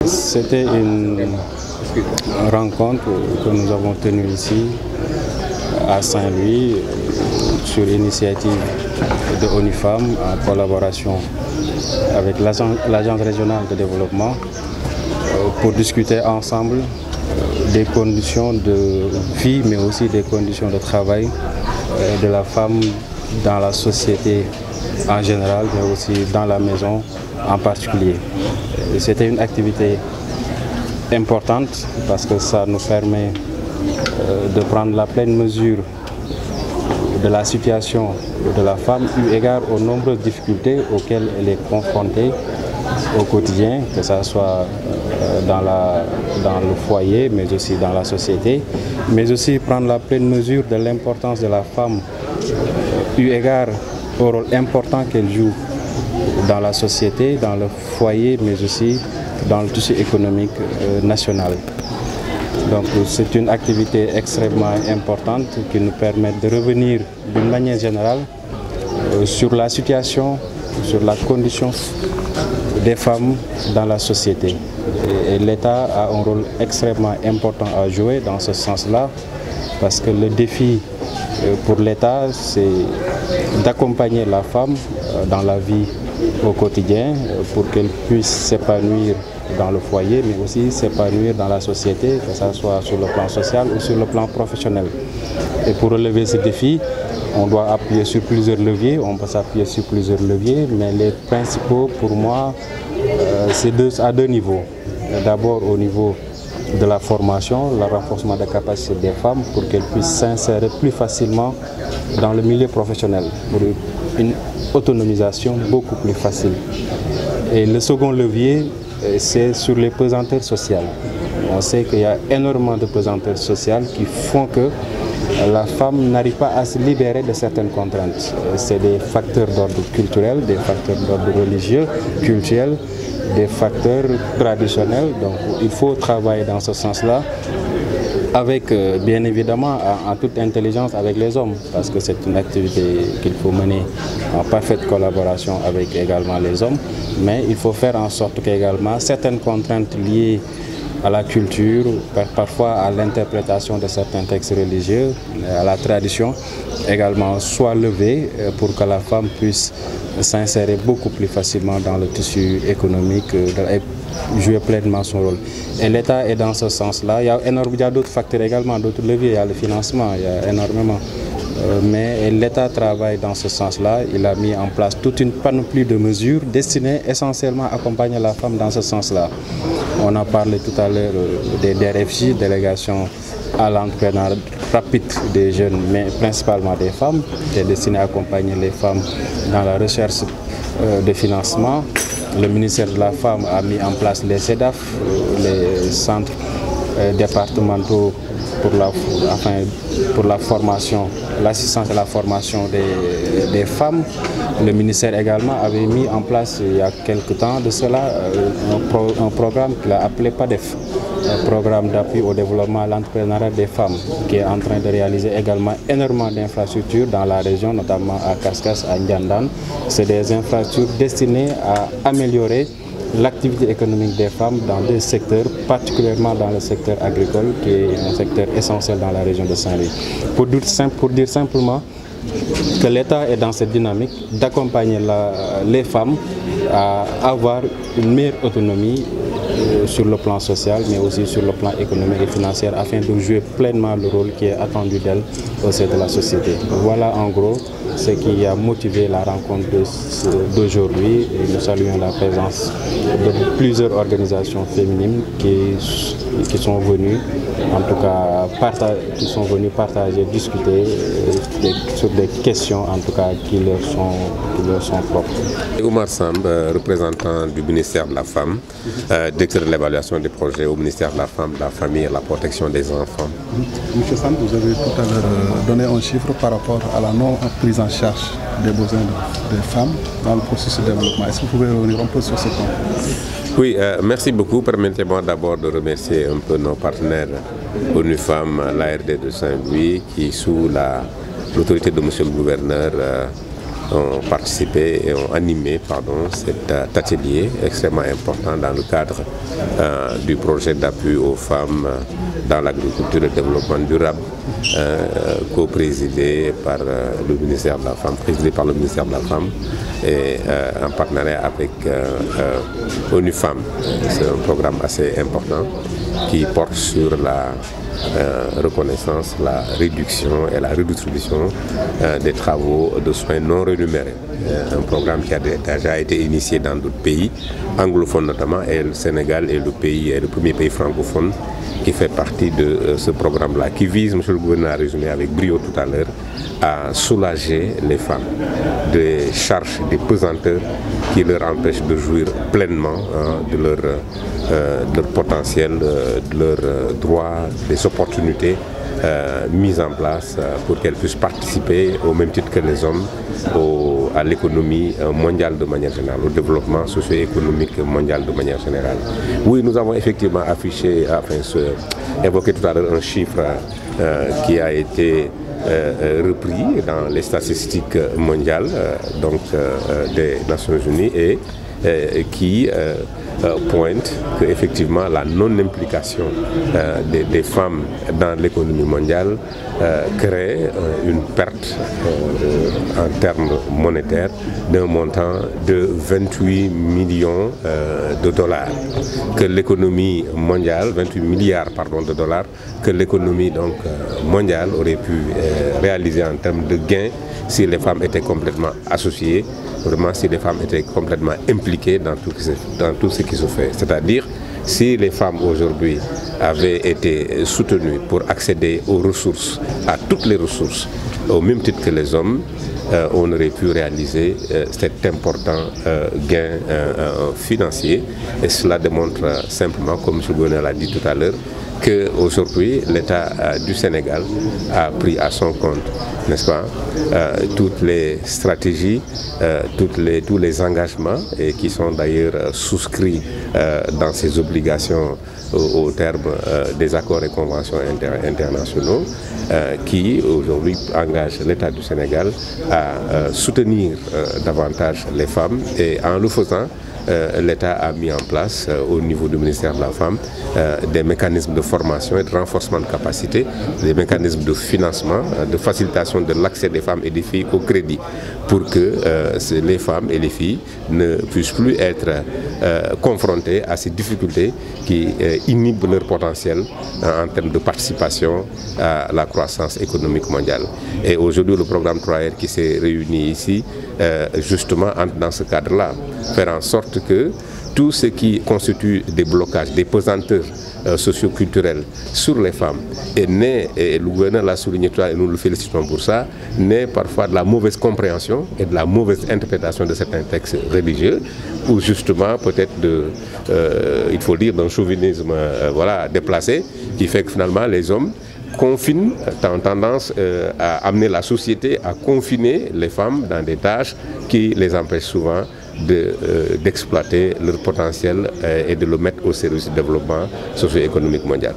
C'était une rencontre que nous avons tenue ici à Saint-Louis sur l'initiative de ONU Femmes en collaboration avec l'Agence régionale de développement pour discuter ensemble des conditions de vie mais aussi des conditions de travail de la femme dans la société en général mais aussi dans la maison en particulier. C'était une activité importante parce que ça nous permet de prendre la pleine mesure de la situation de la femme eu égard aux nombreuses difficultés auxquelles elle est confrontée au quotidien, que ce soit dans le foyer, mais aussi dans la société, mais aussi prendre la pleine mesure de l'importance de la femme eu égard au rôle important qu'elle joue dans la société, dans le foyer, mais aussi dans le tissu économique national. Donc c'est une activité extrêmement importante qui nous permet de revenir d'une manière générale sur la situation, sur la condition des femmes dans la société. Et l'État a un rôle extrêmement important à jouer dans ce sens-là, parce que le défi pour l'État, c'est d'accompagner la femme dans la vie au quotidien pour qu'elle puisse s'épanouir dans le foyer, mais aussi s'épanouir dans la société, que ce soit sur le plan social ou sur le plan professionnel. Et pour relever ce défi, on doit appuyer sur plusieurs leviers, on peut s'appuyer sur plusieurs leviers, mais les principaux pour moi, c'est à deux niveaux. D'abord au niveau de la formation, le renforcement des capacités des femmes pour qu'elles puissent s'insérer plus facilement dans le milieu professionnel, pour une autonomisation beaucoup plus facile. Et le second levier, c'est sur les pesanteurs sociales. On sait qu'il y a énormément de pesanteurs sociales qui font que la femme n'arrive pas à se libérer de certaines contraintes. C'est des facteurs d'ordre culturel, des facteurs d'ordre religieux, culturel, des facteurs traditionnels. Donc il faut travailler dans ce sens-là avec, bien évidemment, en toute intelligence avec les hommes, parce que c'est une activité qu'il faut mener en parfaite collaboration avec également les hommes, mais il faut faire en sorte qu'également certaines contraintes liées à la culture, parfois à l'interprétation de certains textes religieux, à la tradition, également soient levées pour que la femme puisse s'insérer beaucoup plus facilement dans le tissu économique et jouer pleinement son rôle. Et l'État est dans ce sens-là. Il y a d'autres facteurs également, d'autres leviers, il y a le financement, il y a énormément. Mais l'État travaille dans ce sens-là. Il a mis en place toute une panoplie de mesures destinées essentiellement à accompagner la femme dans ce sens-là. On a parlé tout à l'heure des DRFJ, délégation à l'entrepreneuriat rapide des jeunes, mais principalement des femmes, qui est destiné à accompagner les femmes dans la recherche de financement. Le ministère de la Femme a mis en place les CEDAF, les centres départementaux pour la formation, l'assistance et la formation des femmes. Le ministère également avait mis en place il y a quelque temps de cela un programme qu'il a appelé PADEF, un programme d'appui au développement à l'entrepreneuriat des femmes, qui est en train de réaliser également énormément d'infrastructures dans la région, notamment à Kaskas, à Ndiandan. C'est des infrastructures destinées à améliorer l'activité économique des femmes dans des secteurs, particulièrement dans le secteur agricole, qui est un secteur essentiel dans la région de Saint-Louis. Pour dire simplement que l'État est dans cette dynamique d'accompagner les femmes à avoir une meilleure autonomie sur le plan social, mais aussi sur le plan économique et financier, afin de jouer pleinement le rôle qui est attendu d'elle au sein de la société. Voilà en gros ce qui a motivé la rencontre d'aujourd'hui. Nous saluons la présence de plusieurs organisations féminines qui sont venues, en tout cas, partager, discuter sur des questions, en tout cas, qui leur sont propres. Oumar Samb, représentant du ministère de la Femme, directeur de l'évaluation des projets au ministère de la Femme, de la Famille et de la protection des enfants. Monsieur Samb, vous avez tout à l'heure donné un chiffre par rapport à la non-prise en charge des besoins des femmes dans le processus de développement. Est-ce que vous pouvez revenir un peu sur ce point? Oui, merci beaucoup. Permettez-moi d'abord de remercier un peu nos partenaires ONU Femmes, l'ARD de Saint-Louis, qui sous l'autorité de M. le gouverneur ont participé et ont animé cet atelier extrêmement important dans le cadre du projet d'appui aux femmes dans l'agriculture et le développement durable, co-présidé par le ministère de la Femme, présidé par le ministère de la Femme et en partenariat avec ONU Femmes. C'est un programme assez important qui porte sur la reconnaissance, la réduction et la redistribution des travaux de soins non rémunérés. Un programme qui a déjà été initié dans d'autres pays, anglophones notamment, et le Sénégal est le premier pays francophone qui fait partie de ce programme-là, qui vise, M. le gouverneur a résumé avec brio tout à l'heure, à soulager les femmes des charges, des pesanteurs qui leur empêchent de jouir pleinement de leur potentiel, de leurs droits, des opportunités mises en place pour qu'elles puissent participer au même titre que les hommes à l'économie mondiale de manière générale, au développement socio-économique mondial de manière générale. Oui, nous avons effectivement évoqué tout à l'heure un chiffre qui a été repris dans les statistiques mondiales des Nations Unies et qui pointe qu'effectivement la non-implication des femmes dans l'économie mondiale crée une perte en termes monétaires d'un montant de 28 millions de dollars. Que l'économie mondiale, 28 milliards de dollars, que l'économie mondiale aurait pu réaliser en termes de gains si les femmes étaient complètement associées, vraiment si les femmes étaient complètement impliquées dans tout ce qui se fait. C'est-à-dire, si les femmes aujourd'hui avaient été soutenues pour accéder aux ressources, à toutes les ressources, au même titre que les hommes, on aurait pu réaliser cet important gain financier. Et cela démontre simplement, comme M. le gouverneur l'a dit tout à l'heure, qu'aujourd'hui, l'État du Sénégal a pris à son compte, n'est-ce pas, toutes les stratégies, tous les engagements et qui sont d'ailleurs souscrits dans ses obligations au terme des accords et conventions internationaux qui aujourd'hui engagent l'État du Sénégal à soutenir davantage les femmes et en le faisant, l'État a mis en place au niveau du ministère de la Femme des mécanismes de formation et de renforcement de capacité, des mécanismes de financement, de facilitation de l'accès des femmes et des filles au crédit pour que les femmes et les filles ne puissent plus être confrontées à ces difficultés qui inhibent leur potentiel en termes de participation à la croissance économique mondiale. Et aujourd'hui, le programme 3R qui s'est réuni ici, justement, entre dans ce cadre-là, faire en sorte que tout ce qui constitue des blocages, des pesanteurs socio-culturels sur les femmes est né, et le gouverneur l'a souligné tout à l'heure et nous le félicitons pour ça, naît parfois de la mauvaise compréhension et de la mauvaise interprétation de certains textes religieux ou justement peut-être il faut dire d'un chauvinisme déplacé qui fait que finalement les hommes confinent, ont tendance à amener la société à confiner les femmes dans des tâches qui les empêchent souvent d'exploiter leur potentiel et de le mettre au service du développement socio-économique mondial.